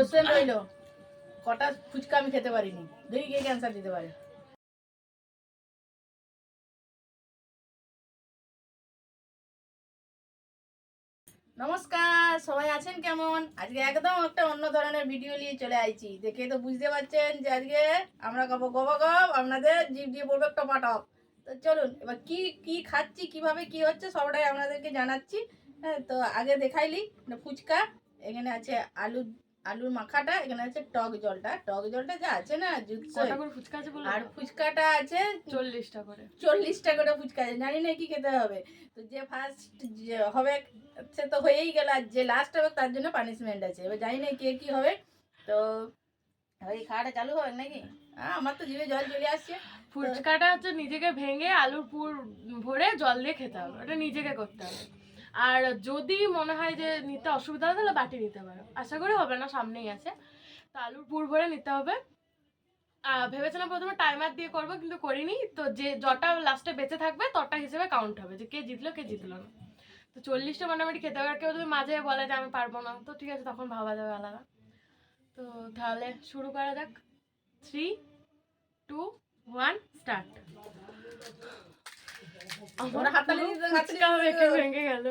Question রইলো, কটা ফুচকা আমি খেতে পারিনি, দেখি কে ক্যান্সার দিতে পারে। নমস্কার, সবাই আছেন কেমন? আজকে একদম একটা অন্য ধরনের ভিডিও নিয়ে চলে আইছি। দেখে তো বুঝতে পারছেন যে আজকে আমরা গব গব গব আপনাদের জিভ দিয়ে পড়বে টপাটপ। তো চলুন এবার কি কি খাচ্ছি, কিভাবে কি হচ্ছে সবটাই আপনাদেরকে জানাচ্ছি। হ্যাঁ, তো আগে দেখাইলি ফুচকা, এখানে আছে আলুর মাখাটা, এখানে আছে টক জলটা যা আছে না কটা করে ফুচকা আছে বলো? আর ফুচকাটা আছে 40টা করে। 40টা করে ফুচকা আছে, জানি না কি খেতে হবে। তো যে ফার্স্ট হবে সে তো হয়েই গেল, আর যে লাস্ট হবে তার জন্য পানিশমেন্ট আছে। এবার জানি না কে কি হবে। তো ওই খাওয়াটা চালু হবে নাকি? আমার তো জিভে জল চলে আসছে। ফুচকাটা হচ্ছে নিজেকে ভেঙে আলুর পুর ভরে জল দিয়ে খেতে হবে, ওটা নিজেকে করতে হবে। আর যদি মনে হয় যে নিতে অসুবিধা হয় তাহলে বাটি নিতে পারো, আশা করি হবে না, সামনেই আছে। তো আলুর পুর ভরে নিতে হবে। ভেবেছিলাম প্রথমে টাইমার দিয়ে করবো, কিন্তু করিনি। তো যে যটা লাস্টে বেঁচে থাকবে তটা হিসেবে কাউন্ট হবে, যে কে জিতলো কে জিতলো না। তো 40টা মোটামুটি খেতে হবে। আর কেউ যদি মাঝে বলে যে আমি পারবো না, তো ঠিক আছে, তখন ভাবা যাবে আলাদা। তো তাহলে শুরু করা যাক। 3, 2, 1 স্টার্ট। ওরা হাততালি দিতে ফুচকা মেখে ভেঙে গেল।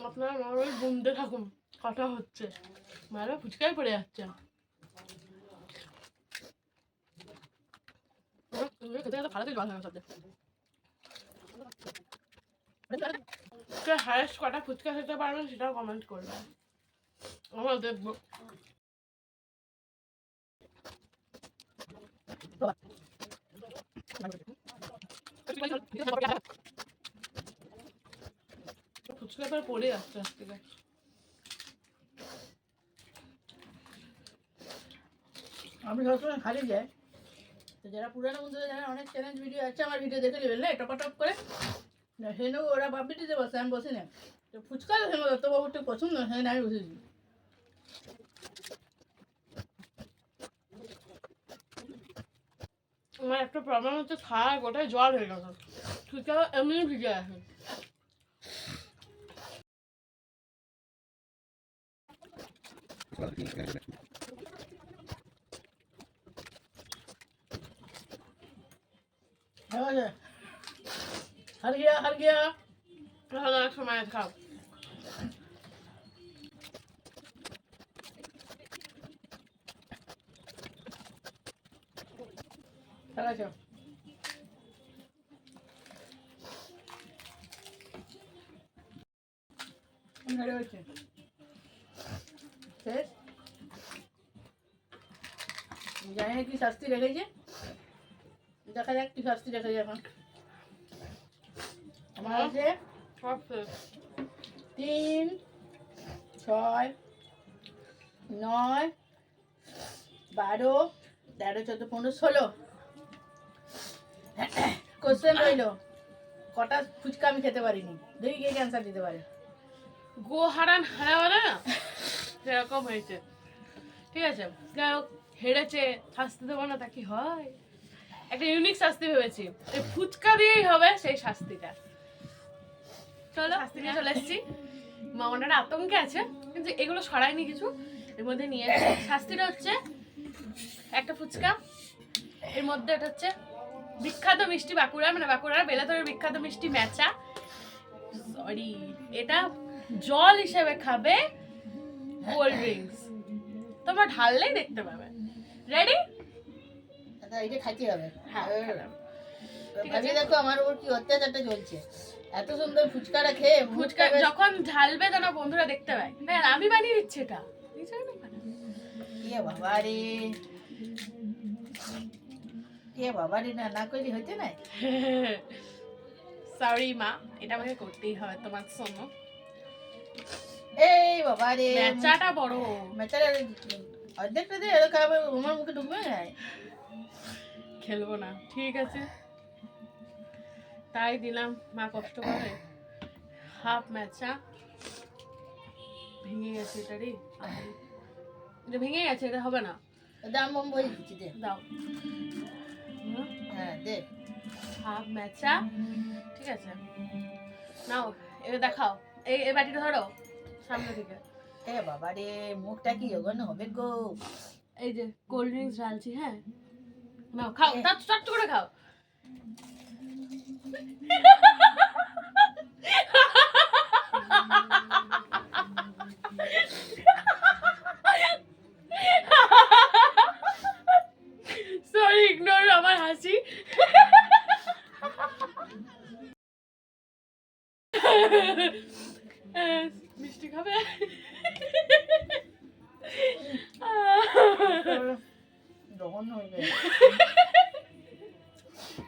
আপনারা নরমালি বুনতে থাকুন, কথা হচ্ছে, মারা ফুচকাই পড়ে যাচ্ছে। খেতে খেতে ভালো জল হয় সবচেয়ে। হায়েস্ট কটা ফুচকা খেতে পারবেন সেটাও কমেন্ট করবেন, আমরা দেখবো। ফুচকা পরে পড়ে যাচ্ছে আজ থেকে। আমি সবসময় খালি যাই। তো যারা পুরানো বন্ধুরা জানেন, অনেক চ্যালেঞ্জ ভিডিও আছে আমার, ভিডিও দেখে নেবেন না টপাটপ করে। সেখানে ওরা বাপি দিতে বসে, আমি বসি না। তো ফুচকা সেখানে দত্তবাবু একটু পছন্দ, সেখানে আমি বসেছি। আমার একটা প্রবলেম হচ্ছে, খাওয়ার গোটায় জল হয়ে গেছে, ফুচকা এমনি ভিজে আছে। হার গিয়া তাহলে অনেক সময় খাও। চালাচ্ছ শেষ। জানি না কি শাস্তি রেখেছে, দেখা যাক কি শাস্তি রেখেছে। এখন আমার আছে 3, 6, 9, 12, 13, 14, 15, 16 কোশ্চেন রইলো, কটা ফুচকা আমি খেতে পারিনি, দেখি কে ক্যান্সার দিতে পারে। গো হারান হারাবে না, সেরকম হয়েছে। ঠিক আছে, যাই হোক, হেরেছে, শাস্তি দেবো না তা কি হয়? একটা ইউনিক শাস্তি ভেবেছি, এই ফুচকা দিয়েই হবে সেই শাস্তিটা। চলো শাস্তি নিয়ে চলে এসেছি। মামনারা আতঙ্কে আছে, কিন্তু এগুলো সরাইনি কিছু, এর মধ্যে নিয়ে এসেছি। শাস্তিটা হচ্ছে একটা ফুচকা, এর মধ্যে এটা হচ্ছে বিখ্যাত মিষ্টি বাঁকুড়া, মানে বাঁকুড়ার বেলাতরের বিখ্যাত মিষ্টি মেচা, সরি, এটা জল হিসেবে খাবে কোল্ড ড্রিঙ্কস, তোমরা ঢাললেই দেখতে পাবে। রেডি? এটা খাইতে হবে। হ্যাঁ, ভাবি দেখো আমার উপর কি অত্যাচারটা চলছে। এত সুন্দর ফুচকাটা খেয়ে ফুচকা যখন ঢালবে যেন বন্ধুরা দেখতে পায়। হ্যাঁ, আমি বানিয়ে দিচ্ছি এটা। বাবা রে, বাবা রে, না করলে হইতে নাই। সরি মা, এটা আমাকে করতেই হবে তোমার শোনো। এই বাবা রে, মেচাটা বড়, মেচাটা অর্ধেকটা দিয়ে এরকম খাবে, আমার মুখে ঢুকবে না। খেলবো না, ঠিক আছে, তাই দিলাম, মা কষ্ট করে। হাফ ম্যাচা ভেঙে গেছে এটা রে, এটা ভেঙে গেছে, এটা হবে না। দাম বম বই দিচ্ছি দে। দাও হ্যাঁ দে। হাফ ম্যাচা, ঠিক আছে নাও এবার দেখাও। এই বাটিটা ধরো সামনে থেকে। এ বাবা রে, মুখটা কি জঘন্য হবে গো। এই যে কোল্ড ড্রিঙ্কস ঢালছি, হ্যাঁ নাও খাও, চট করে খাও। সরি, ইগনোর আমার হাসি। মিষ্টি খাবে? জঘন্য হয়ে গেছে।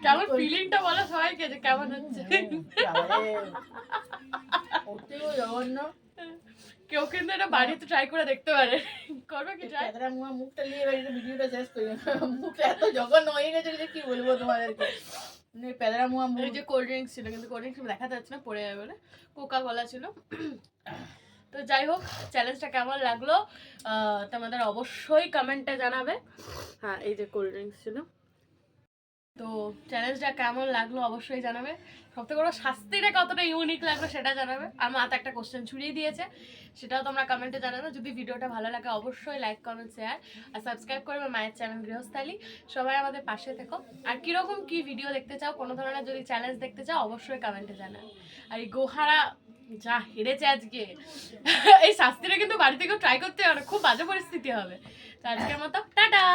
কেমন ফিলিংটা বলো সবাইকে যে কেমন হচ্ছে। ওতেও জঘন্য। কেউ কিন্তু এটা বাড়িতে ট্রাই করে দেখতে পারে। করবে কি ট্রাই? প্যাদরা মুয়া মুখটা নিয়ে এবার ভিডিওটা শেষ করি। মুখটা এত জঘন্য হয়ে গেছে যে কি বলবো তোমাদেরকে। মানে প্যাদরা মুয়া মুখ। এই যে কোল্ড ড্রিঙ্কস ছিল, কিন্তু কোল্ড ড্রিঙ্কস দেখাতে যাচ্ছে না, পড়ে যাবে বলে। কোকা কোলা ছিল। তো যাই হোক, চ্যালেঞ্জটা কেমন লাগলো তোমাদের অবশ্যই কমেন্টে জানাবে। হ্যাঁ এই যে কোল্ড ড্রিঙ্কস ছিল। তো চ্যালেঞ্জটা কেমন লাগলো অবশ্যই জানাবে। সবথেকে বড় শাস্তিটা কতটা ইউনিক লাগলো সেটা জানাবে। আমার হাতে একটা কোশ্চেন ছুড়িয়ে দিয়েছে, সেটাও তোমরা কমেন্টে জানাবে। যদি ভিডিওটা ভালো লাগে অবশ্যই লাইক কমেন্ট শেয়ার আর সাবস্ক্রাইব করবে মায়ের চ্যানেল গৃহস্থালী। সবাই আমাদের পাশে থেকো। আর কীরকম কী ভিডিও দেখতে চাও, কোনো ধরনের যদি চ্যালেঞ্জ দেখতে চাও অবশ্যই কমেন্টে জানাবে। আর এই গোহারা যা হেরেছে আজকে, এই শাস্তিটা কিন্তু বাড়ি থেকেও ট্রাই করতে হবে, খুব বাজে পরিস্থিতি হবে। তো আজকের মতো টাটা।